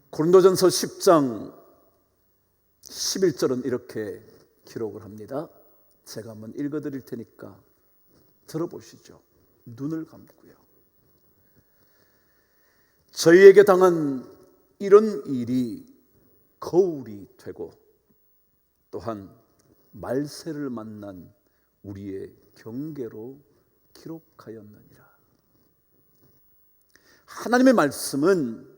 고린도전서 10장 11절은 이렇게 기록을 합니다. 제가 한번 읽어드릴 테니까 들어보시죠. 눈을 감고요. 저희에게 당한 이런 일이 거울이 되고 또한 말세를 만난 우리의 경계로 기록하였느니라. 하나님의 말씀은,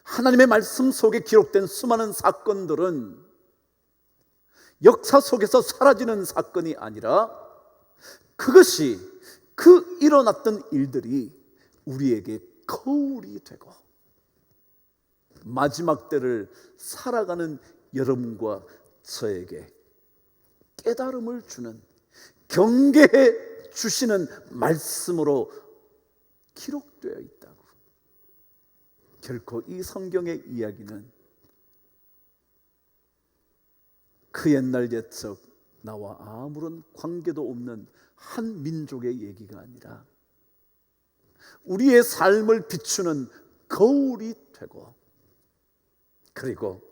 하나님의 말씀 속에 기록된 수많은 사건들은 역사 속에서 사라지는 사건이 아니라 그것이, 그 일어났던 일들이 우리에게 거울이 되고 마지막 때를 살아가는 여러분과 저에게 깨달음을 주는, 경계해 주시는 말씀으로 기록되어 있다고. 결코 이 성경의 이야기는 그 옛날 옛적 나와 아무런 관계도 없는 한 민족의 얘기가 아니라 우리의 삶을 비추는 거울이 되고, 그리고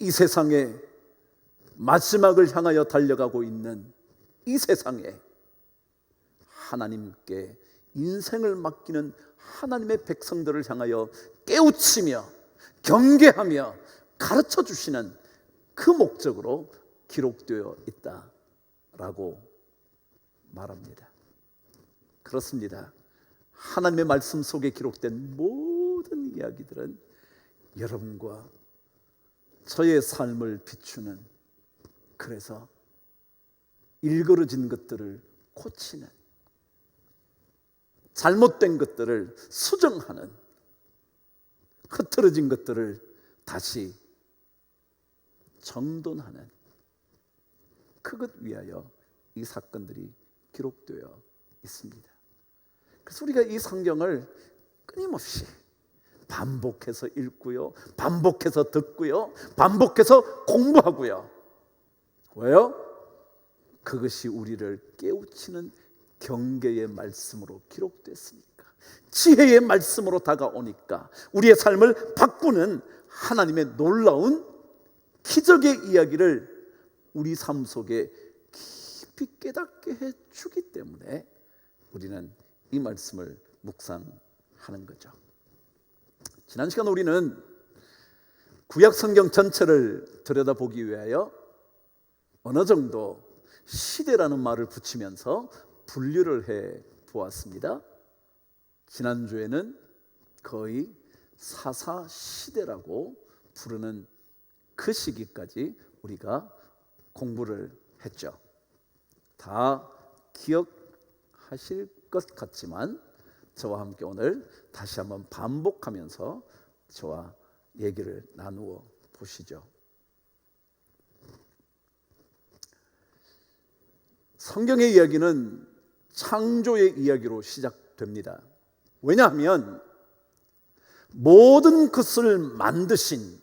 이 세상에 마지막을 향하여 달려가고 있는 이 세상에 하나님께 인생을 맡기는 하나님의 백성들을 향하여 깨우치며 경계하며 가르쳐 주시는 그 목적으로 기록되어 있다라고 말합니다. 그렇습니다. 하나님의 말씀 속에 기록된 모든 이야기들은 여러분과 저의 삶을 비추는, 그래서 일그러진 것들을 고치는, 잘못된 것들을 수정하는, 흐트러진 것들을 다시 정돈하는, 그것 위하여 이 사건들이 기록되어 있습니다. 그래서 우리가 이 성경을 끊임없이 반복해서 읽고요, 반복해서 듣고요, 반복해서 공부하고요. 왜요? 그것이 우리를 깨우치는 경계의 말씀으로 기록됐으니까, 지혜의 말씀으로 다가오니까 우리의 삶을 바꾸는 하나님의 놀라운 기적의 이야기를 우리 삶 속에 깊이 깨닫게 해주기 때문에 우리는 이 말씀을 묵상하는 거죠. 지난 시간 우리는 구약 성경 전체를 들여다보기 위하여 어느 정도 시대라는 말을 붙이면서 분류를 해 보았습니다. 지난주에는 거의 사사시대라고 부르는 그 시기까지 우리가 공부를 했죠. 다 기억하실 것 같지만 저와 함께 오늘 다시 한번 반복하면서 저와 얘기를 나누어 보시죠. 성경의 이야기는 창조의 이야기로 시작됩니다. 왜냐하면 모든 것을 만드신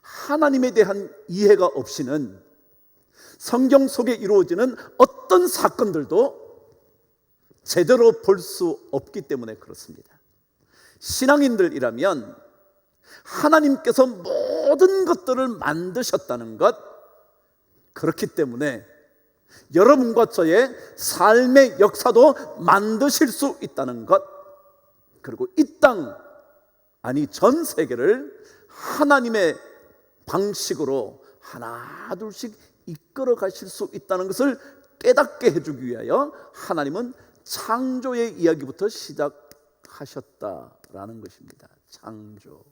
하나님에 대한 이해가 없이는 성경 속에 이루어지는 어떤 사건들도 제대로 볼 수 없기 때문에 그렇습니다. 신앙인들이라면 하나님께서 모든 것들을 만드셨다는 것, 그렇기 때문에 여러분과 저의 삶의 역사도 만드실 수 있다는 것, 그리고 이 땅, 아니 전 세계를 하나님의 방식으로 하나 둘씩 이끌어 가실 수 있다는 것을 깨닫게 해주기 위하여 하나님은 창조의 이야기부터 시작하셨다라는 것입니다. 창조,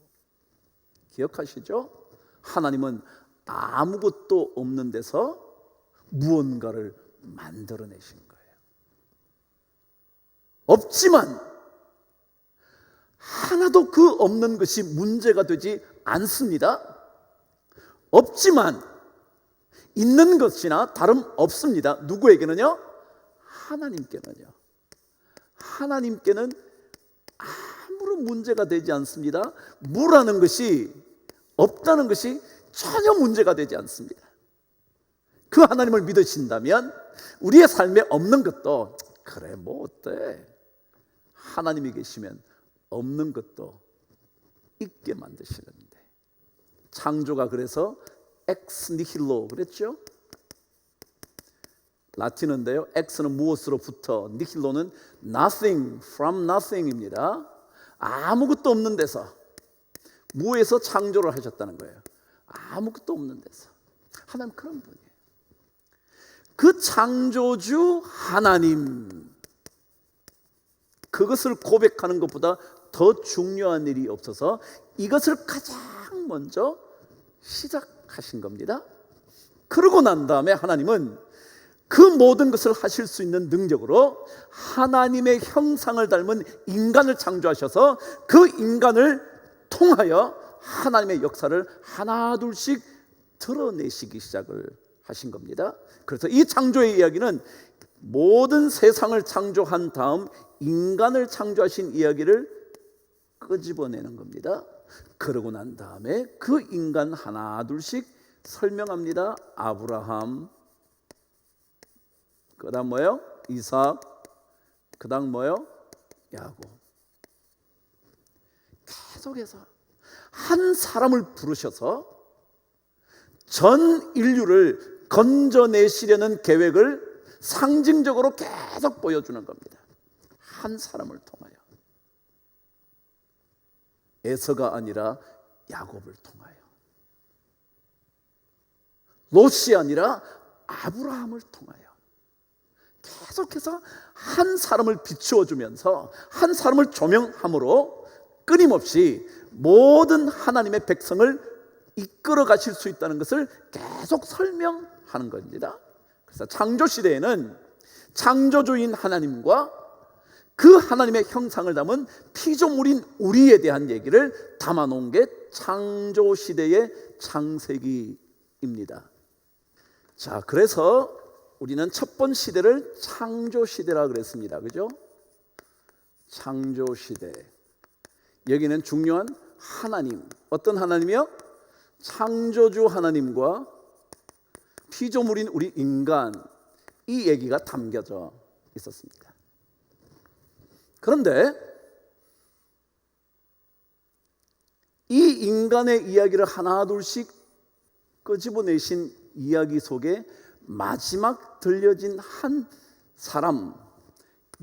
기억하시죠? 하나님은 아무것도 없는 데서 무언가를 만들어내신 거예요. 없지만 하나도 그 없는 것이 문제가 되지 않습니다. 없지만 있는 것이나 다름없습니다. 누구에게는요? 하나님께는요. 하나님께는 아무런 문제가 되지 않습니다. 무라는 것이 없다는 것이 전혀 문제가 되지 않습니다. 그 하나님을 믿으신다면 우리의 삶에 없는 것도 그래 뭐 어때? 하나님이 계시면 없는 것도 있게 만드시는데, 창조가 그래서 엑스 니힐로 그랬죠? 라틴어인데요, 엑스는 무엇으로부터, 니힐로는 nothing, from nothing입니다. 아무것도 없는 데서, 무에서 창조를 하셨다는 거예요. 아무것도 없는 데서. 하나님 그런 분이에요. 그 창조주 하나님, 그것을 고백하는 것보다 더 중요한 일이 없어서 이것을 가장 먼저 시작하신 겁니다. 그러고 난 다음에 하나님은 그 모든 것을 하실 수 있는 능력으로 하나님의 형상을 닮은 인간을 창조하셔서 그 인간을 통하여 하나님의 역사를 하나둘씩 드러내시기 시작을 하신 겁니다. 그래서 이 창조의 이야기는 모든 세상을 창조한 다음 인간을 창조하신 이야기를 끄집어내는 겁니다. 그러고 난 다음에 그 인간 하나둘씩 설명합니다. 아브라함, 그 다음 뭐예요? 이삭, 그 다음 뭐예요? 야곱. 계속해서 한 사람을 부르셔서 전 인류를 건져내시려는 계획을 상징적으로 계속 보여주는 겁니다. 한 사람을 통하여. 에서가 아니라 야곱을 통하여, 롯이 아니라 아브라함을 통하여 계속해서 한 사람을 비추어 주면서 한 사람을 조명함으로 끊임없이 모든 하나님의 백성을 이끌어 가실 수 있다는 것을 계속 설명하는 겁니다. 그래서 창조 시대에는 창조주인 하나님과 그 하나님의 형상을 담은 피조물인 우리에 대한 얘기를 담아놓은 게 창조 시대의 창세기입니다. 자, 그래서 우리는 첫 번째 시대를 창조 시대라 그랬습니다. 그죠? 창조 시대. 여기는 중요한 하나님, 어떤 하나님이요? 창조주 하나님과 피조물인 우리 인간, 이 얘기가 담겨져 있었습니다. 그런데 이 인간의 이야기를 하나둘씩 끄집어내신 이야기 속에 마지막 들려진 한 사람,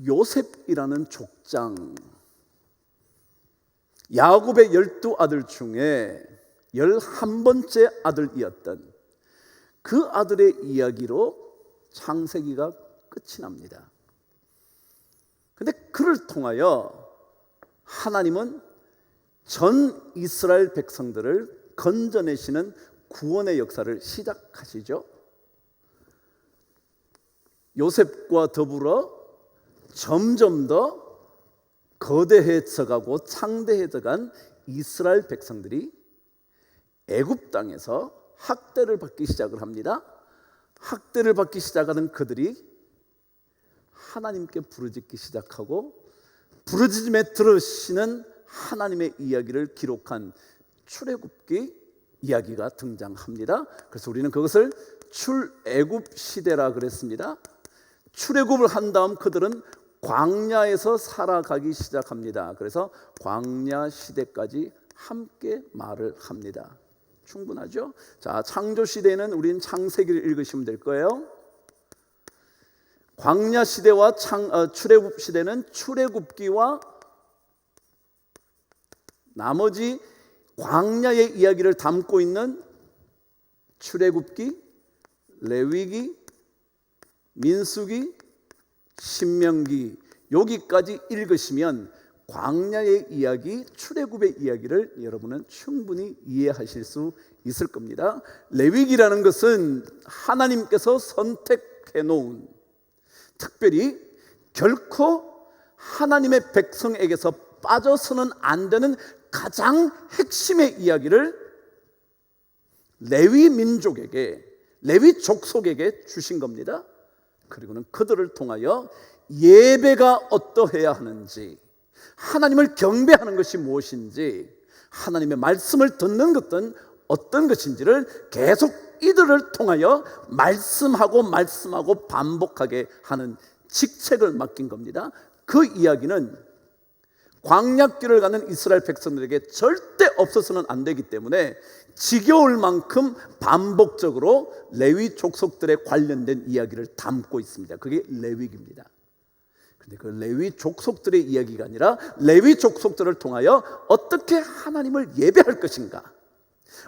요셉이라는 족장, 야곱의 12아들 중에 11번째 아들이었던 그 아들의 이야기로 창세기가 끝이 납니다. 그런데 그를 통하여 하나님은 전 이스라엘 백성들을 건져내시는 구원의 역사를 시작하시죠. 요셉과 더불어 점점 더 거대해져 가고 창대해져 간 이스라엘 백성들이 애굽 땅에서 학대를 받기 시작을 합니다. 학대를 받기 시작하는 그들이 하나님께 부르짖기 시작하고, 부르짖음에 들으시는 하나님의 이야기를 기록한 출애굽기 이야기가 등장합니다. 그래서 우리는 그것을 출애굽 시대라 그랬습니다. 출애굽을 한 다음 그들은 광야에서 살아가기 시작합니다. 그래서 광야 시대까지 함께 말을 합니다. 충분하죠? 자, 창조 시대는 우리는 창세기를 읽으시면 될 거예요. 광야 시대와 출애굽 시대는 출애굽기와 나머지 광야의 이야기를 담고 있는 출애굽기, 레위기, 민수기, 신명기, 여기까지 읽으시면 광야의 이야기, 출애굽의 이야기를 여러분은 충분히 이해하실 수 있을 겁니다. 레위기라는 것은 하나님께서 선택해 놓은, 특별히 결코 하나님의 백성에게서 빠져서는 안 되는 가장 핵심의 이야기를 레위 민족에게, 레위 족속에게 주신 겁니다. 그리고는 그들을 통하여 예배가 어떠해야 하는지, 하나님을 경배하는 것이 무엇인지, 하나님의 말씀을 듣는 것은 어떤 것인지를 계속 이들을 통하여 말씀하고 반복하게 하는 직책을 맡긴 겁니다. 그 이야기는 광야길을 가는 이스라엘 백성들에게 절대 없어서는 안 되기 때문에 지겨울 만큼 반복적으로 레위 족속들에 관련된 이야기를 담고 있습니다. 그게 레위기입니다. 근데 그 레위 족속들의 이야기가 아니라 레위 족속들을 통하여 어떻게 하나님을 예배할 것인가,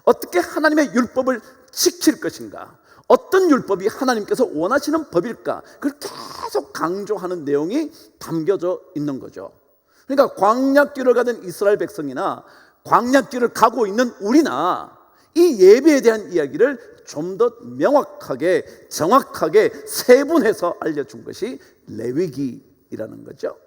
어떻게 하나님의 율법을 지킬 것인가, 어떤 율법이 하나님께서 원하시는 법일까, 그걸 계속 강조하는 내용이 담겨져 있는 거죠. 그러니까 광야길을 가던 이스라엘 백성이나 광야길을 가고 있는 우리나 이 예배에 대한 이야기를 좀 더 명확하게, 정확하게 세분해서 알려준 것이 레위기이라는 거죠.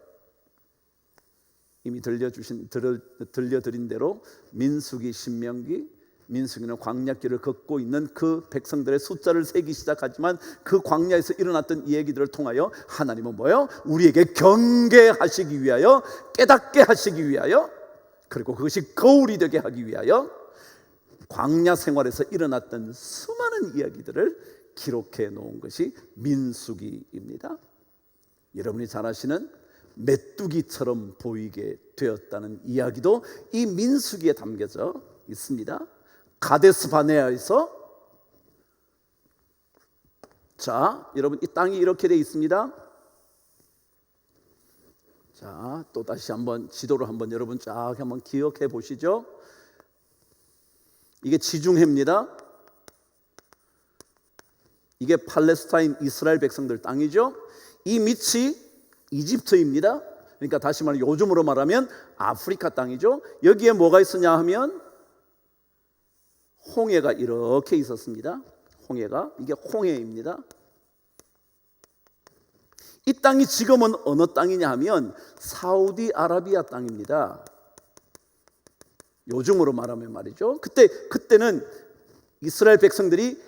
이미 들려드린 대로 민수기, 신명기, 민수기는 광야길을 걷고 있는 그 백성들의 숫자를 세기 시작하지만 그 광야에서 일어났던 이 얘기들을 통하여 하나님은 뭐예요? 우리에게 경계하시기 위하여, 깨닫게 하시기 위하여, 그리고 그것이 거울이 되게 하기 위하여 광야 생활에서 일어났던 수많은 이야기들을 기록해 놓은 것이 민수기입니다. 여러분이 잘 아시는 메뚜기처럼 보이게 되었다는 이야기도 이 민수기에 담겨져 있습니다. 가데스 바네아에서, 자, 여러분 이 땅이 이렇게 되어 있습니다. 자, 또 다시 한번 지도를 한번 여러분 쫙 한번 기억해 보시죠. 이게 지중해입니다. 이게 팔레스타인 이스라엘 백성들 땅이죠. 이 밑이 이집트입니다. 그러니까 다시 말해 요즘으로 말하면 아프리카 땅이죠. 여기에 뭐가 있었냐 하면 홍해가 이렇게 있었습니다. 홍해가, 이게 홍해입니다. 이 땅이 지금은 어느 땅이냐 하면 사우디아라비아 땅입니다. 요즘으로 말하면 말이죠. 그때는 이스라엘 백성들이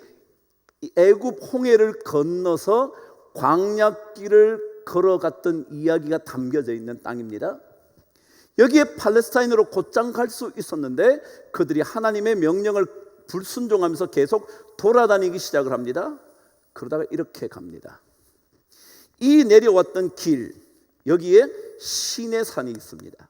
애굽 홍해를 건너서 광야길을 걸어갔던 이야기가 담겨져 있는 땅입니다. 여기에 팔레스타인으로 곧장 갈 수 있었는데 그들이 하나님의 명령을 불순종하면서 계속 돌아다니기 시작을 합니다. 그러다가 이렇게 갑니다. 이 내려왔던 길, 여기에 시내산이 있습니다.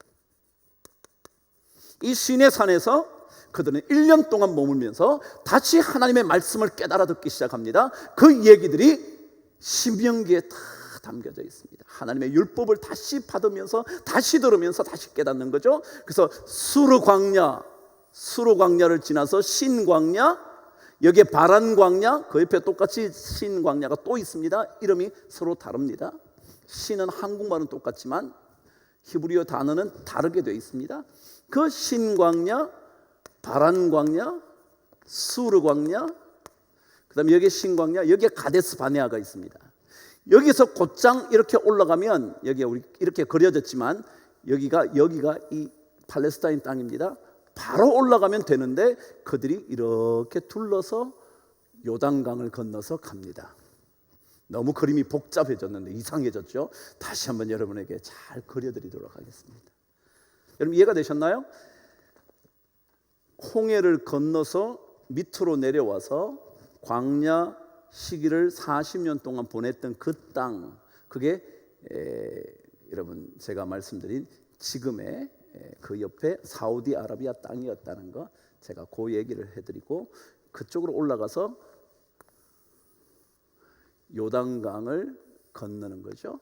이 시내산에서 그들은 1년 동안 머물면서 다시 하나님의 말씀을 깨달아 듣기 시작합니다. 그 얘기들이 신명기에 다 담겨져 있습니다. 하나님의 율법을 다시 받으면서 다시 들으면서 다시 깨닫는 거죠. 그래서 수르 광야를 지나서 신광야, 여기에 바란 광야, 그 옆에 똑같이 신광야가 또 있습니다. 이름이 서로 다릅니다. 신은 한국말은 똑같지만 히브리어 단어는 다르게 되어 있습니다. 그 신광야, 바란 광야, 수르 광야, 그 다음에 여기에 신광야, 여기에 가데스 바네아가 있습니다. 여기서 곧장 이렇게 올라가면, 여기가 우리 이렇게 그려졌지만 여기가 이 팔레스타인 땅입니다. 바로 올라가면 되는데 그들이 이렇게 둘러서 요단강을 건너서 갑니다. 너무 그림이 복잡해졌는데 이상해졌죠? 다시 한번 여러분에게 잘 그려드리도록 하겠습니다. 여러분 이해가 되셨나요? 홍해를 건너서 밑으로 내려와서 광야 시기를 40년 동안 보냈던 그 땅, 그게 여러분 제가 말씀드린 지금의 그 옆에 사우디아라비아 땅이었다는 거, 제가 그 얘기를 해드리고, 그쪽으로 올라가서 요단강을 건너는 거죠.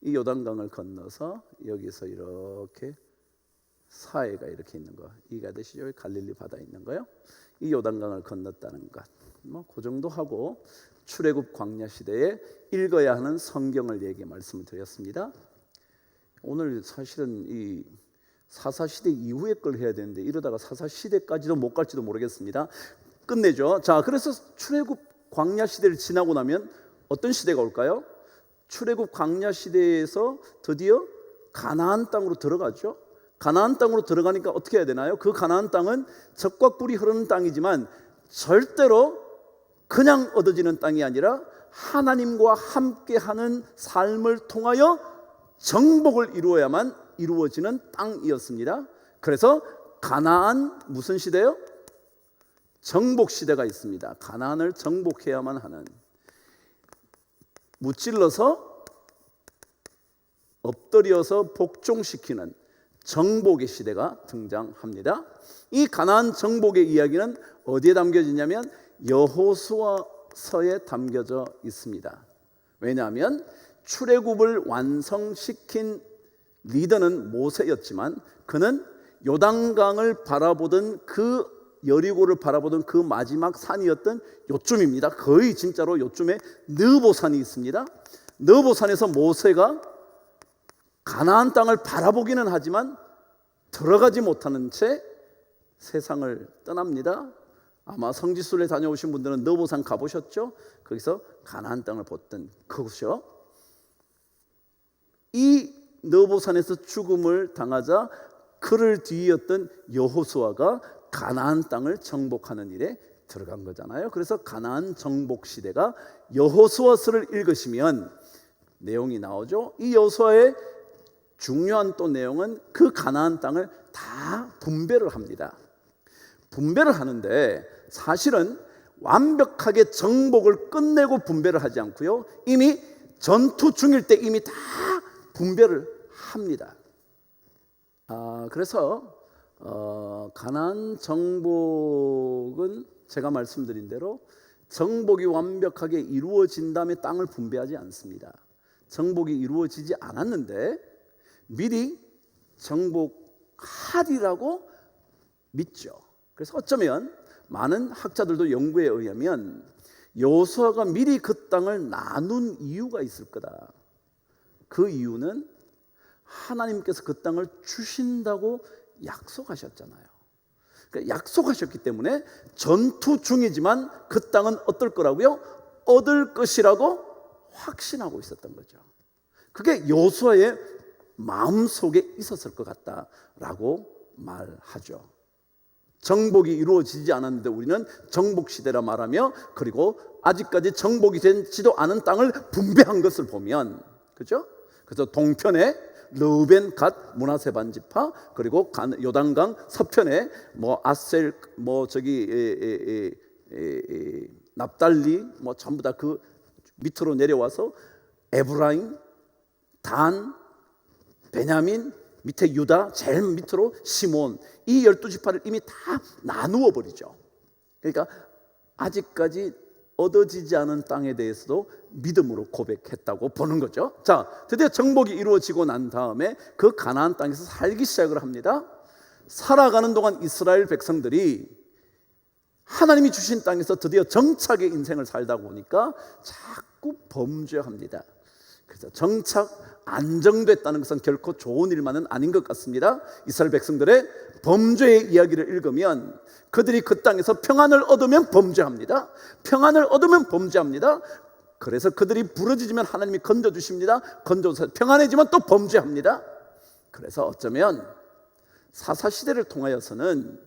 이 요단강을 건너서 여기서 이렇게 사해가 이렇게 있는 거 이해가 되시죠? 갈릴리 바다에 있는 거요. 이 요단강을 건넜다는 것, 뭐 그 정도 하고 출애굽 광야 시대에 읽어야 하는 성경을 말씀을 드렸습니다. 오늘 사실은 이 사사시대 이후의 걸 해야 되는데 이러다가 사사시대까지도 못 갈지도 모르겠습니다. 끝내죠. 자, 그래서 출애굽 광야 시대를 지나고 나면 어떤 시대가 올까요? 출애굽 광야 시대에서 드디어 가나안 땅으로 들어가죠. 가나안 땅으로 들어가니까 어떻게 해야 되나요? 그 가나안 땅은 젖과 꿀이 흐르는 땅이지만 절대로 그냥 얻어지는 땅이 아니라 하나님과 함께하는 삶을 통하여 정복을 이루어야만 이루어지는 땅이었습니다. 그래서 가나안 무슨 시대요? 정복 시대가 있습니다. 가나안을 정복해야만 하는, 무찔러서 엎드려서 복종시키는 정복의 시대가 등장합니다. 이 가나안 정복의 이야기는 어디에 담겨지냐면 여호수아서에 담겨져 있습니다. 왜냐하면 출애굽을 완성시킨 리더는 모세였지만 그는 요단강을 바라보던 그 여리고를 바라보던 그 마지막 산이었던 요쯤입니다. 거의 진짜로 요쯤에 느보산이 있습니다. 느보산에서 모세가 가나안 땅을 바라보기는 하지만 들어가지 못하는 채 세상을 떠납니다. 아마 성지순례 다녀오신 분들은 느보산 가보셨죠? 거기서 가나안 땅을 봤던 그곳이요. 이 느보산에서 죽음을 당하자 그를 뒤이었던 여호수아가 가나안 땅을 정복하는 일에 들어간 거잖아요. 그래서 가나안 정복 시대가 여호수아서를 읽으시면 내용이 나오죠. 이 여호수아의 중요한 또 내용은 그 가나안 땅을 다 분배를 합니다. 분배를 하는데 사실은 완벽하게 정복을 끝내고 분배를 하지 않고요, 이미 전투 중일 때 이미 다 분배를 합니다. 그래서 가나안 정복은 제가 말씀드린 대로 정복이 완벽하게 이루어진 다음에 땅을 분배하지 않습니다. 정복이 이루어지지 않았는데 미리 정복하리라고 믿죠. 그래서 어쩌면 많은 학자들도 연구에 의하면 여호수아가 미리 그 땅을 나눈 이유가 있을 거다. 그 이유는 하나님께서 그 땅을 주신다고 약속하셨잖아요. 그러니까 약속하셨기 때문에 전투 중이지만 그 땅은 어떨 거라고요? 얻을 것이라고 확신하고 있었던 거죠. 그게 여호수아의 마음속에 있었을 것 같다라고 말하죠. 정복이 이루어지지 않았는데 우리는 정복시대라 말하며, 그리고 아직까지 정복이 되지도 않은 땅을 분배한 것을 보면, 그죠? 그래서 동편에 르우벤, 갓, 므낫세 반지파, 그리고 요단강 서편에 아셀, 납달리, 전부 다 그 밑으로 내려와서 에브라임, 단, 베냐민, 밑에 유다, 제일 밑으로 시몬, 이 12지파를 이미 다 나누어 버리죠. 그러니까 아직까지 얻어지지 않은 땅에 대해서도 믿음으로 고백했다고 보는 거죠. 자, 드디어 정복이 이루어지고 난 다음에 그 가나안 땅에서 살기 시작을 합니다. 살아가는 동안 이스라엘 백성들이 하나님이 주신 땅에서 드디어 정착의 인생을 살다 보니까 자꾸 범죄합니다. 그래서 정착, 안정됐다는 것은 결코 좋은 일만은 아닌 것 같습니다. 이스라엘 백성들의 범죄의 이야기를 읽으면 그들이 그 땅에서 평안을 얻으면 범죄합니다. 평안을 얻으면 범죄합니다. 그래서 그들이 부러지면 하나님이 건져주십니다. 건져서 평안해지면 또 범죄합니다. 그래서 어쩌면 사사시대를 통하여서는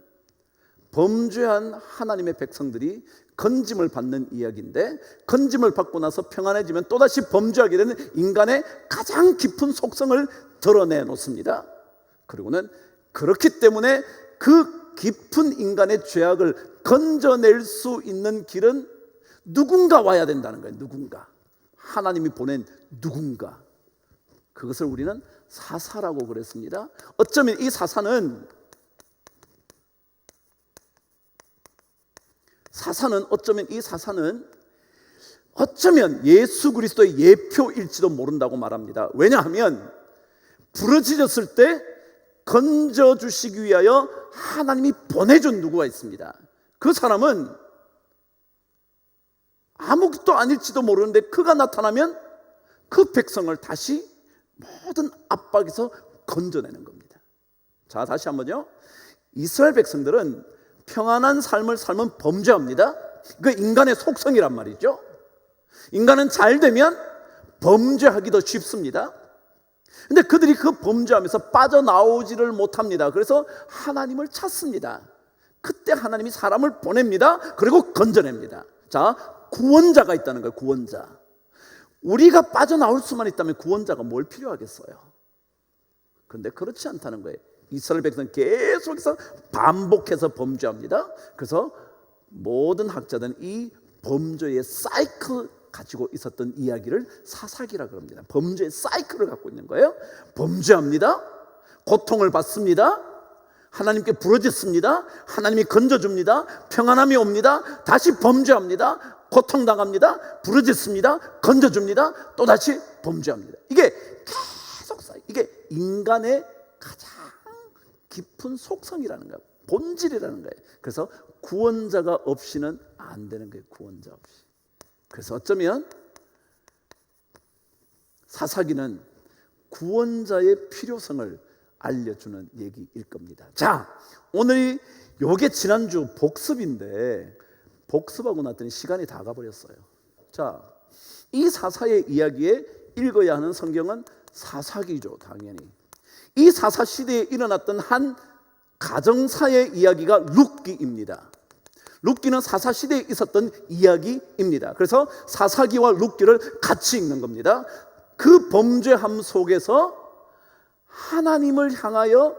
범죄한 하나님의 백성들이 건짐을 받는 이야기인데, 건짐을 받고 나서 평안해지면 또다시 범죄하게 되는 인간의 가장 깊은 속성을 드러내 놓습니다. 그리고는 그렇기 때문에 그 깊은 인간의 죄악을 건져낼 수 있는 길은 누군가 와야 된다는 거예요. 누군가, 하나님이 보낸 누군가. 그것을 우리는 사사라고 그랬습니다. 어쩌면 이 사사는 어쩌면 예수 그리스도의 예표일지도 모른다고 말합니다. 왜냐하면 부러지셨을 때 건져주시기 위하여 하나님이 보내준 누구가 있습니다. 그 사람은 아무것도 아닐지도 모르는데 그가 나타나면 그 백성을 다시 모든 압박에서 건져내는 겁니다. 자, 다시 한번요. 이스라엘 백성들은 평안한 삶을 살면 범죄합니다. 그 인간의 속성이란 말이죠. 인간은 잘 되면 범죄하기도 쉽습니다. 근데 그들이 그 범죄하면서 빠져나오지를 못합니다. 그래서 하나님을 찾습니다. 그때 하나님이 사람을 보냅니다. 그리고 건져냅니다. 자, 구원자가 있다는 거예요. 구원자. 우리가 빠져나올 수만 있다면 구원자가 뭘 필요하겠어요? 그런데 그렇지 않다는 거예요. 이스라엘 백성은 계속해서 반복해서 범죄합니다. 그래서 모든 학자들은 이 범죄의 사이클 가지고 있었던 이야기를 사사기라 그럽니다. 범죄의 사이클을 갖고 있는 거예요. 범죄합니다. 고통을 받습니다. 하나님께 부르짖습니다. 하나님이 건져줍니다. 평안함이 옵니다. 다시 범죄합니다. 고통당합니다. 부르짖습니다. 건져줍니다. 또다시 범죄합니다. 이게 계속 쌓여. 이게 인간의 가장 깊은 속성이라는 거예요. 본질이라는 거예요. 그래서 구원자가 없이는 안 되는 거예요. 구원자 없이. 그래서 어쩌면 사사기는 구원자의 필요성을 알려주는 얘기일 겁니다. 자, 오늘이 요게 지난주 복습인데 복습하고 났더니 시간이 다 가버렸어요. 자, 이 사사의 이야기에 읽어야 하는 성경은 사사기죠. 당연히 이 사사 시대에 일어났던 한 가정사의 이야기가 룻기입니다. 룻기는 사사 시대에 있었던 이야기입니다. 그래서 사사기와 룻기를 같이 읽는 겁니다. 그 범죄함 속에서 하나님을 향하여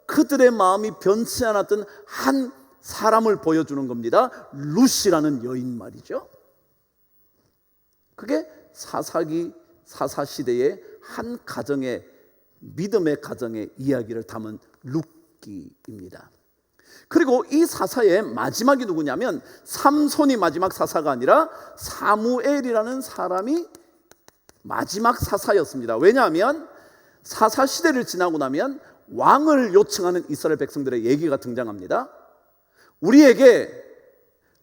그들의 마음이 변치 않았던 한 사람을 보여주는 겁니다. 룻이라는 여인 말이죠. 그게 사사기 사사시대의 한 가정의 믿음의 가정의 이야기를 담은 룻기입니다. 그리고 이 사사의 마지막이 누구냐면 삼손이 마지막 사사가 아니라 사무엘이라는 사람이 마지막 사사였습니다. 왜냐하면 사사 시대를 지나고 나면 왕을 요청하는 이스라엘 백성들의 얘기가 등장합니다. 우리에게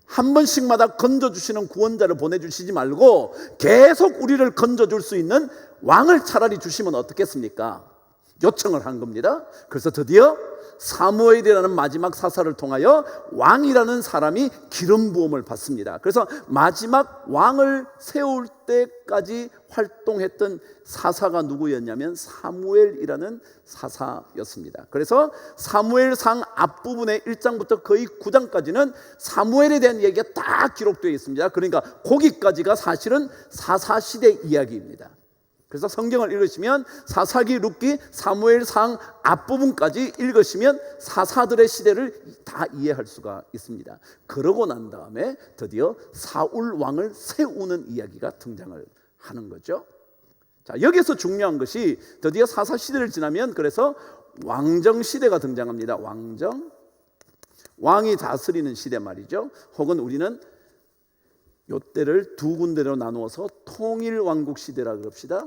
한 번씩마다 건져주시는 구원자를 보내주시지 말고 계속 우리를 건져줄 수 있는 왕을 차라리 주시면 어떻겠습니까? 요청을 한 겁니다. 그래서 드디어 사무엘이라는 마지막 사사를 통하여 왕이라는 사람이 기름 부음을 받습니다. 그래서 마지막 왕을 세울 때까지 활동했던 사사가 누구였냐면 사무엘이라는 사사였습니다. 그래서 사무엘상 앞부분의 1장부터 거의 9장까지는 사무엘에 대한 얘기가 다 기록되어 있습니다. 그러니까 거기까지가 사실은 사사시대 이야기입니다. 그래서 성경을 읽으시면 사사기, 룻기, 사무엘상 앞부분까지 읽으시면 사사들의 시대를 다 이해할 수가 있습니다. 그러고 난 다음에 드디어 사울 왕을 세우는 이야기가 등장을 하는 거죠. 자, 여기서 중요한 것이 드디어 사사 시대를 지나면 그래서 왕정 시대가 등장합니다. 왕정, 왕이 다스리는 시대 말이죠. 혹은 우리는 요때를 두 군데로 나누어서 통일왕국 시대라 그럽시다.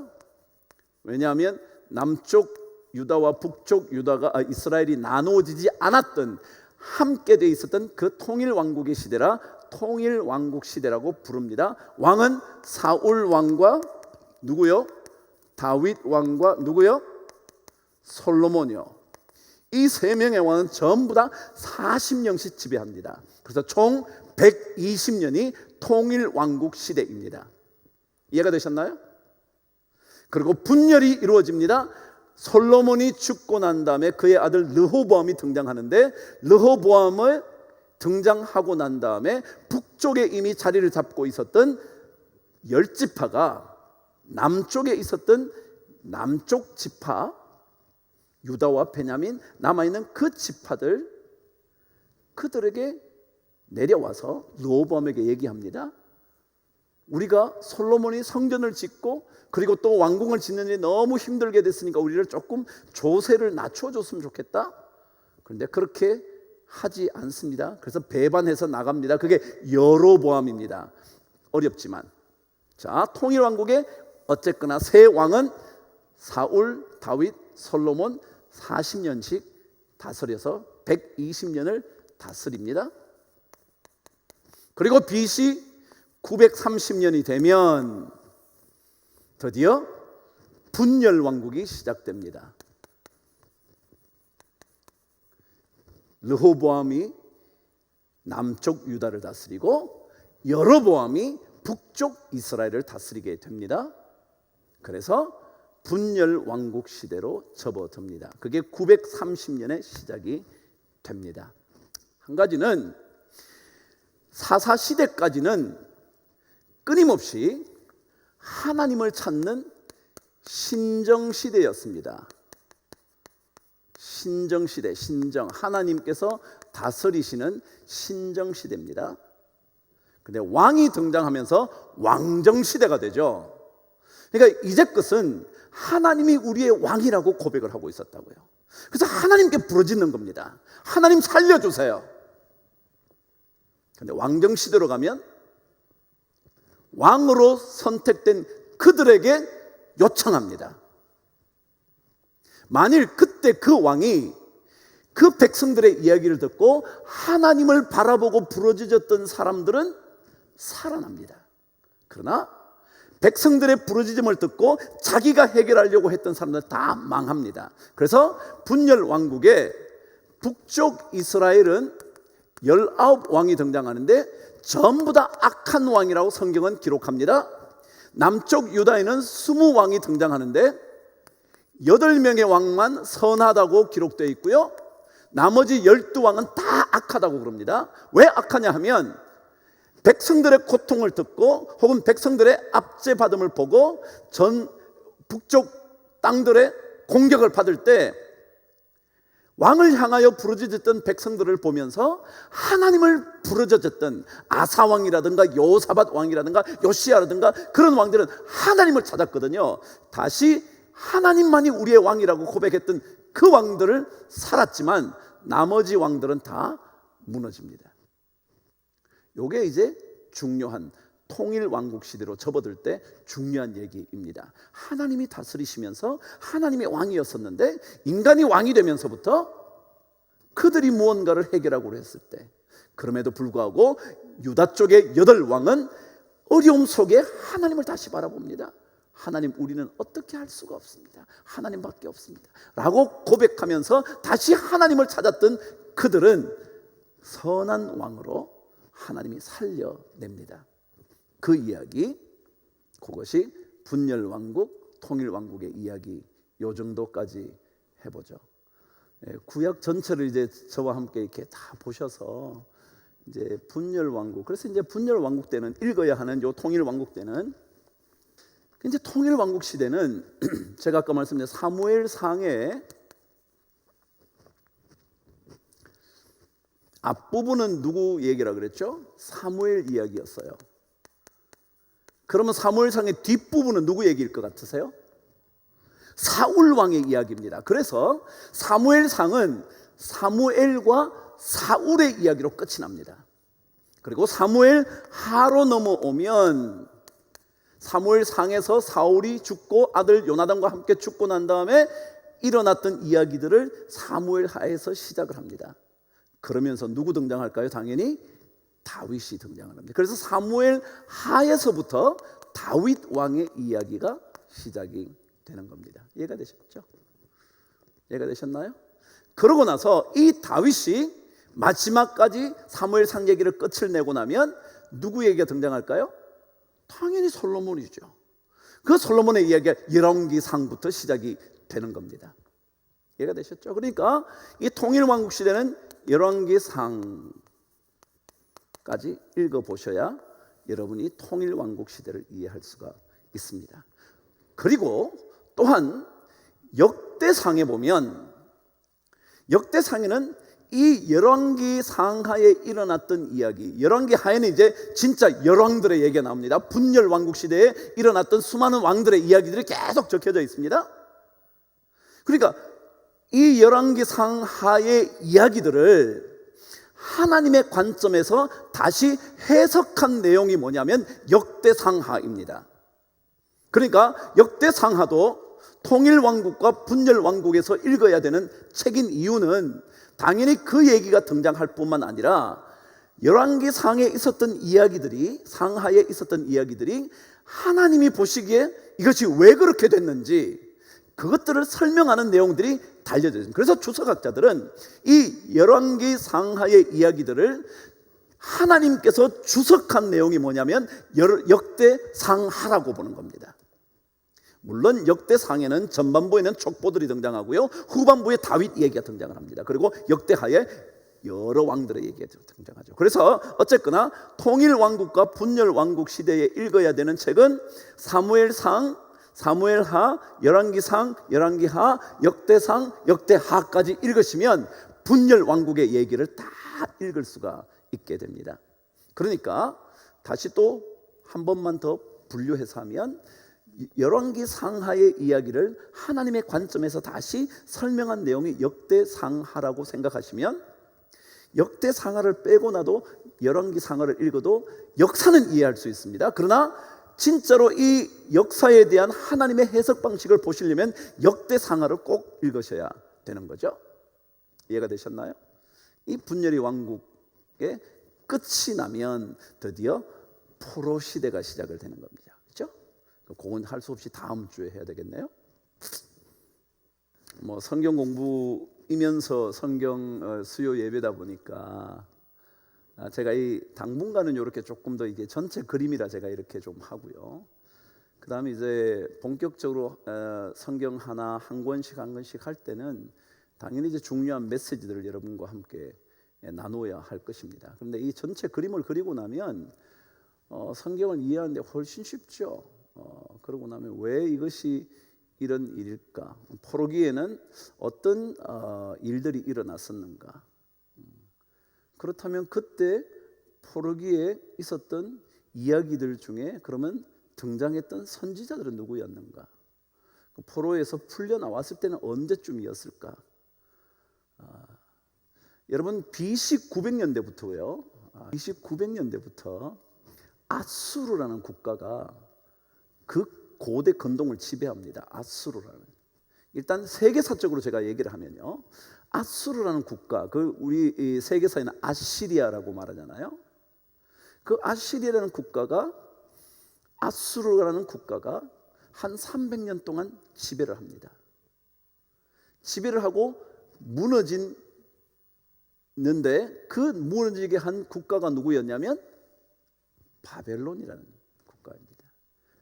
왜냐하면 남쪽 유다와 북쪽 유다가 이스라엘이 나누어지지 않았던 함께 돼 있었던 그 통일왕국의 시대라 통일왕국 시대라고 부릅니다. 왕은 사울 왕과 누구요? 다윗 왕과 누구요? 솔로몬이요. 이 세 명의 왕은 전부 다 40년씩 지배합니다. 그래서 총 120년이 통일왕국 시대입니다. 이해가 되셨나요? 그리고 분열이 이루어집니다. 솔로몬이 죽고 난 다음에 그의 아들 르호보암이 등장하는데 르호보암을 등장하고 난 다음에 북쪽에 이미 자리를 잡고 있었던 10지파가 남쪽에 있었던 남쪽 지파 유다와 베냐민 남아있는 그 지파들 그들에게 내려와서 르호보암에게 얘기합니다. 우리가 솔로몬이 성전을 짓고 그리고 또 왕궁을 짓는 일이 너무 힘들게 됐으니까 우리를 조금 조세를 낮춰줬으면 좋겠다. 그런데 그렇게 하지 않습니다. 그래서 배반해서 나갑니다. 그게 여로보암입니다. 어렵지만 자, 통일왕국의 어쨌거나 세 왕은 사울, 다윗, 솔로몬 40년씩 다스려서 120년을 다스립니다. 그리고 BC 930년이 되면 드디어 분열왕국이 시작됩니다. 르호보암이 남쪽 유다를 다스리고 여로보암이 북쪽 이스라엘을 다스리게 됩니다. 그래서 분열왕국 시대로 접어듭니다. 그게 930년의 시작이 됩니다. 한 가지는 사사시대까지는 끊임없이 하나님을 찾는 신정시대였습니다. 신정시대, 하나님께서 다스리시는 신정시대입니다. 근데 왕이 등장하면서 왕정시대가 되죠. 그러니까 이제껏은 하나님이 우리의 왕이라고 고백을 하고 있었다고요. 그래서 하나님께 부르짖는 겁니다. 하나님 살려주세요. 근데 왕정시대로 가면 왕으로 선택된 그들에게 요청합니다. 만일 그때 그 왕이 그 백성들의 이야기를 듣고 하나님을 바라보고 부르짖었던 사람들은 살아납니다. 그러나 백성들의 부르짖음을 듣고 자기가 해결하려고 했던 사람들은 다 망합니다. 그래서 분열 왕국에 북쪽 이스라엘은 19왕이 등장하는데 전부 다 악한 왕이라고 성경은 기록합니다. 남쪽 유다에는 20왕이 등장하는데 8명의 왕만 선하다고 기록되어 있고요, 나머지 12왕은 다 악하다고 그럽니다. 왜 악하냐 하면 백성들의 고통을 듣고 혹은 백성들의 압제받음을 보고 전 북쪽 땅들의 공격을 받을 때 왕을 향하여 부르짖었던 백성들을 보면서 하나님을 부르짖었던 아사왕이라든가 요사밧 왕이라든가 요시야라든가 그런 왕들은 하나님을 찾았거든요. 다시 하나님만이 우리의 왕이라고 고백했던 그 왕들을 살았지만 나머지 왕들은 다 무너집니다. 이게 이제 중요한 통일왕국 시대로 접어들 때 중요한 얘기입니다. 하나님이 다스리시면서 하나님이 왕이었었는데 인간이 왕이 되면서부터 그들이 무언가를 해결하고 했을 때, 그럼에도 불구하고 유다 쪽의 8왕은 어려움 속에 하나님을 다시 바라봅니다. 하나님, 우리는 어떻게 할 수가 없습니다. 하나님밖에 없습니다 라고 고백하면서 다시 하나님을 찾았던 그들은 선한 왕으로 하나님이 살려냅니다. 그 이야기, 그것이 분열왕국, 통일왕국의 이야기, 요 정도까지 해보죠. 구약 전체를 이제 저와 함께 이렇게 다 보셔서 이제 분열왕국, 그래서 이제 분열왕국 때는 읽어야 하는 요 통일왕국 때는, 이제 통일왕국 시대는 제가 아까 말씀드린 사무엘상의 앞부분은 누구 얘기라 그랬죠? 사무엘 이야기였어요. 그러면 사무엘상의 뒷부분은 누구 얘기일 것 같으세요? 사울 왕의 이야기입니다. 그래서 사무엘상은 사무엘과 사울의 이야기로 끝이 납니다. 그리고 사무엘 하로 넘어오면 사무엘상에서 사울이 죽고 아들 요나단과 함께 죽고 난 다음에 일어났던 이야기들을 사무엘 하에서 시작을 합니다. 그러면서 누구 등장할까요? 당연히 다윗이 등장을 합니다. 그래서 사무엘 하에서부터 다윗 왕의 이야기가 시작이 되는 겁니다. 이해가 되셨죠? 이해가 되셨나요? 그러고 나서 이 다윗이 마지막까지 사무엘상 얘기를 끝을 내고 나면 누구 얘기가 등장할까요? 당연히 솔로몬이죠. 그 솔로몬의 이야기가 열왕기상부터 시작이 되는 겁니다. 이해가 되셨죠? 그러니까 이 통일왕국 시대는 열왕기상까지 읽어보셔야 여러분이 통일왕국 시대를 이해할 수가 있습니다. 그리고 또한 역대상에 보면, 역대상에는 이 열왕기상하에 일어났던 이야기, 열왕기하에는 이제 진짜 열왕들의 얘기가 나옵니다. 분열왕국 시대에 일어났던 수많은 왕들의 이야기들이 계속 적혀져 있습니다. 그러니까 이 열왕기상하의 이야기들을 하나님의 관점에서 다시 해석한 내용이 뭐냐면 역대상하입니다. 그러니까 역대상하도 통일왕국과 분열왕국에서 읽어야 되는 책인 이유는 당연히 그 얘기가 등장할 뿐만 아니라 열왕기상에 있었던 이야기들이, 상하에 있었던 이야기들이 하나님이 보시기에 이것이 왜 그렇게 됐는지 그것들을 설명하는 내용들이 달려져 있습니다. 그래서 주석학자들은 이 열왕기상하의 이야기들을 하나님께서 주석한 내용이 뭐냐면 역대상하라고 보는 겁니다. 물론 역대상에는 전반부에는 족보들이 등장하고요, 후반부에 다윗 얘기가 등장을 합니다. 그리고 역대하에 여러 왕들의 얘기가 등장하죠. 그래서 어쨌거나 통일 왕국과 분열 왕국 시대에 읽어야 되는 책은 사무엘상, 사무엘하, 열왕기상, 열왕기하, 역대상, 역대하까지 읽으시면 분열 왕국의 얘기를 다 읽을 수가 있게 됩니다. 그러니까 다시 또 한 번만 더 분류해서 하면 열왕기상하의 이야기를 하나님의 관점에서 다시 설명한 내용이 역대상하라고 생각하시면 역대상하를 빼고 나도 열왕기상하를 읽어도 역사는 이해할 수 있습니다. 그러나 진짜로 이 역사에 대한 하나님의 해석 방식을 보시려면 역대상하를 꼭 읽으셔야 되는 거죠. 이해가 되셨나요? 이 분열의 왕국의 끝이 나면 드디어 포로 시대가 시작을 되는 겁니다. 그렇죠? 그건 할 수 없이 다음 주에 해야 되겠네요. 뭐 성경 공부이면서 성경 수요 예배다 보니까 제가 이 당분간은 이렇게 조금 더 이게 전체 그림이라 제가 이렇게 좀 하고요. 그 다음에 이제 본격적으로 성경 하나 한 권씩 한 권씩 할 때는 당연히 이제 중요한 메시지들을 여러분과 함께 나누어야 할 것입니다. 그런데 이 전체 그림을 그리고 나면 성경을 이해하는데 훨씬 쉽죠. 그러고 나면 왜 이것이 이런 일일까? 포로기에는 어떤 일들이 일어났었는가? 그렇다면 그때 포로기에 있었던 이야기들 중에 그러면 등장했던 선지자들은 누구였는가? 포로에서 풀려 나왔을 때는 언제쯤이었을까? 여러분 BC 900년대부터요. BC 900년대부터 아수르라는 국가가 그 고대 근동을 지배합니다. 아수르라는. 일단 세계사적으로 제가 얘기를 하면요, 아수르라는 국가, 그 우리 이 세계사에는 아시리아라고 말하잖아요. 그 아시리아라는 국가가, 아수르라는 국가가 한 300년 동안 지배를 합니다. 지배를 하고 무너졌는데 그 무너지게 한 국가가 누구였냐면 바벨론이라는 국가입니다.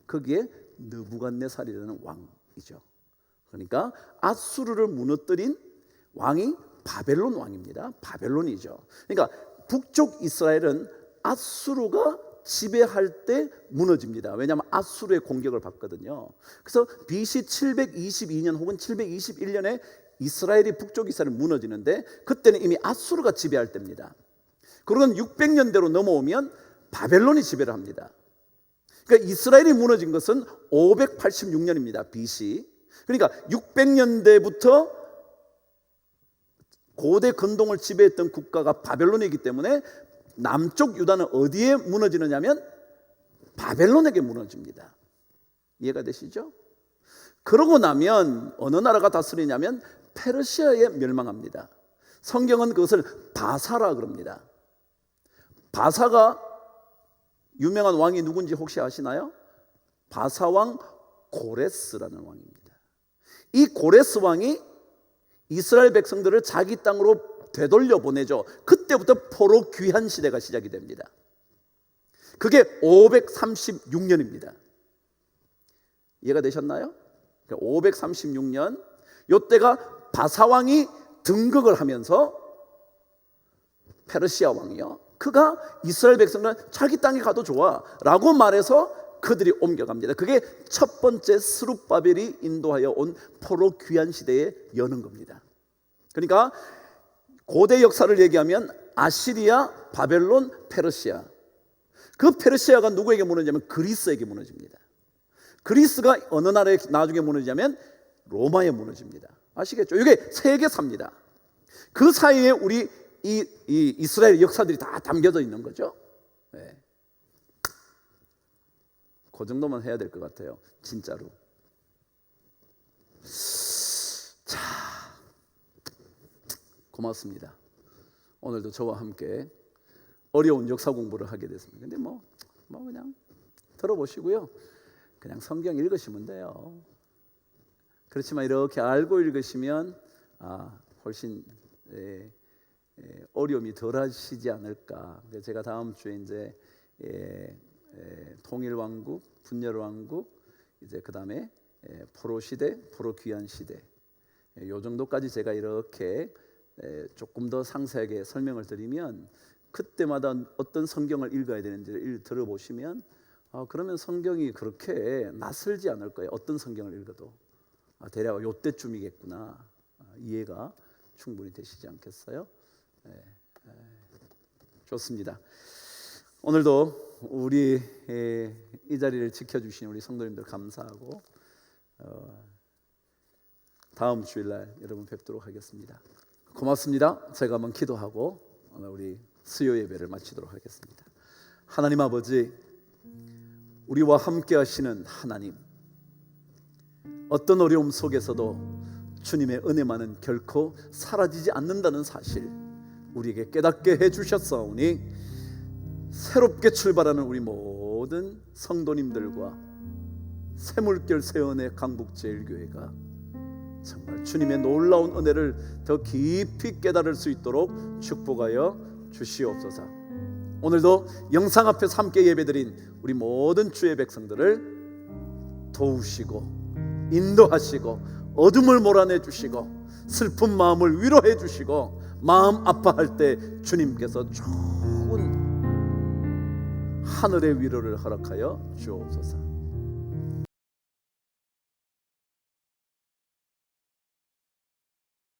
거기에 느부갓네살이라는 왕이죠. 그러니까 아수르를 무너뜨린 왕이 바벨론 왕입니다. 바벨론이죠. 그러니까 북쪽 이스라엘은 아수르가 지배할 때 무너집니다. 왜냐하면 아수르의 공격을 받거든요. 그래서 BC 722년 혹은 721년에 이스라엘이 북쪽 이스라엘이 무너지는데 그때는 이미 아수르가 지배할 때입니다. 그러면 600년대로 넘어오면 바벨론이 지배를 합니다. 그러니까 이스라엘이 무너진 것은 586년입니다. BC. 그러니까 600년대부터 고대 근동을 지배했던 국가가 바벨론이기 때문에 남쪽 유다는 어디에 무너지느냐면 바벨론에게 무너집니다. 이해가 되시죠? 그러고 나면 어느 나라가 다스리냐면 페르시아에 멸망합니다. 성경은 그것을 바사라 그럽니다. 바사가 유명한 왕이 누군지 혹시 아시나요? 바사왕 고레스라는 왕입니다. 이 고레스 왕이 이스라엘 백성들을 자기 땅으로 되돌려 보내죠. 그때부터 포로 귀환 시대가 시작이 됩니다. 그게 536년입니다. 이해가 되셨나요? 536년 이때가 바사왕이 등극을 하면서 페르시아 왕이요, 그가 이스라엘 백성들은 자기 땅에 가도 좋아 라고 말해서 그들이 옮겨갑니다. 그게 첫 번째 스룹바벨이 인도하여 온 포로 귀환 시대에 여는 겁니다. 그러니까 고대 역사를 얘기하면 아시리아, 바벨론, 페르시아. 그 페르시아가 누구에게 무너지냐면 그리스에게 무너집니다. 그리스가 어느 나라에 나중에 무너지냐면 로마에 무너집니다. 아시겠죠? 이게 세계사입니다. 그 사이에 우리 이 이스라엘 역사들이 다 담겨져 있는 거죠. 네. 그 정도만 해야 될 것 같아요. 진짜로. 자, 고맙습니다. 오늘도 저와 함께 어려운 역사 공부를 하게 됐습니다. 근데 뭐 그냥 들어보시고요, 그냥 성경 읽으시면 돼요. 그렇지만 이렇게 알고 읽으시면 훨씬 어려움이 덜하시지 않을까. 제가 다음 주에 이제 통일왕국, 분열왕국, 이제 그 다음에 포로 시대, 포로 귀환 시대, 요 정도까지 제가 이렇게 조금 더 상세하게 설명을 드리면 그때마다 어떤 성경을 읽어야 되는지를 들어보시면 그러면 성경이 그렇게 낯설지 않을 거예요. 어떤 성경을 읽어도 대략 요때쯤이겠구나 이해가 충분히 되시지 않겠어요? 좋습니다. 오늘도 우리 이 자리를 지켜주신 우리 성도님들 감사하고 다음 주일날 여러분 뵙도록 하겠습니다. 고맙습니다. 제가 한번 기도하고 오늘 우리 수요 예배를 마치도록 하겠습니다. 하나님 아버지, 우리와 함께 하시는 하나님, 어떤 어려움 속에서도 주님의 은혜만은 결코 사라지지 않는다는 사실 우리에게 깨닫게 해주셨사오니 새롭게 출발하는 우리 모든 성도님들과 새물결 세원의 강북제일교회가 정말 주님의 놀라운 은혜를 더 깊이 깨달을 수 있도록 축복하여 주시옵소서. 오늘도 영상 앞에서 함께 예배드린 우리 모든 주의 백성들을 도우시고 인도하시고 어둠을 몰아내 주시고 슬픈 마음을 위로해 주시고 마음 아파할 때 주님께서 좋은 하늘의 위로를 허락하여 주옵소서.